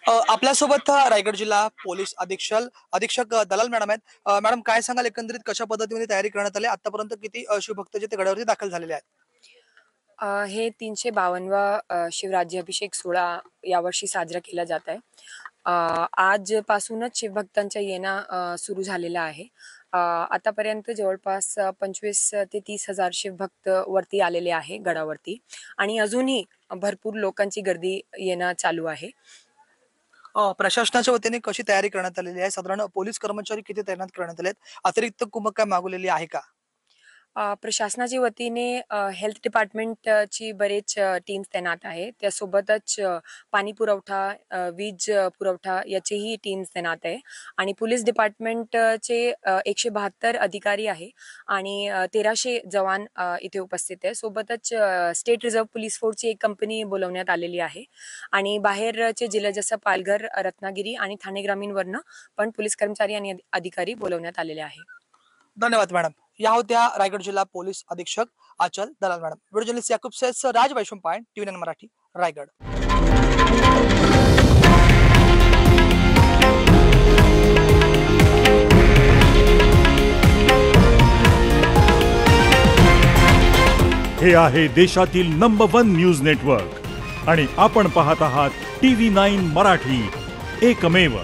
आपल्यासोबत रायगड जिल्हा पोलीस अधीक्षक दलाल मॅडम आहेत. मॅडम काय सांगाल एकंदरीत कशा पद्धतीने तयारी करण्यात आली आतापर्यंत किती शिवभक्त जे ते गडावरती दाखल झालेले आहेत? हे 352वा शिवराज्याभिषेक सोहळा यावर्षी साजरा केला जात आहे. आजपासूनच शिवभक्तांचा येणं सुरू झालेला आहे. आतापर्यंत जवळपास 25 ते 30,000 शिवभक्त वरती आलेले आहे गडावरती आणि अजूनही भरपूर लोकांची गर्दी येणं चालू आहे. प्रशासनाच्या वतीने कशी तयारी करण्यात आलेली आहे? साधारण पोलीस कर्मचारी किती तैनात करण्यात आले आहेत? अतिरिक्त कुमक काय मागवलेली आहे का? प्रशासनाच्या वतीने हेल्थ डिपार्टमेंटची बरेच टीम्स तैनात आहे. त्यासोबतच पाणी पुरवठा, वीज पुरवठा याचेही टीम्स तैनात आहे आणि पोलीस डिपार्टमेंटचे 172 अधिकारी आहे आणि 1300 जवान इथे उपस्थित आहे. सोबतच स्टेट रिझर्व्ह पोलीस फोर्सची एक कंपनी बोलावण्यात आलेली आहे आणि बाहेरचे जिल्हे जसं पालघर, रत्नागिरी आणि ठाणे ग्रामीणवरनं पण पोलीस कर्मचारी आणि अधिकारी बोलावण्यात आलेले आहे. धन्यवाद मॅडम. या होत्या रायगड जिल्हा पोलीस अधीक्षक आचल दलाल madam. Video journalist Yakub Syed सह राज वैशंपायन, टीव्ही9 मराठी, रायगड. हे आहे देशातील नंबर 1 न्यूज नेटवर्क आणि आपण पाहत आहात टीव्ही 9 मराठी, एकमेव.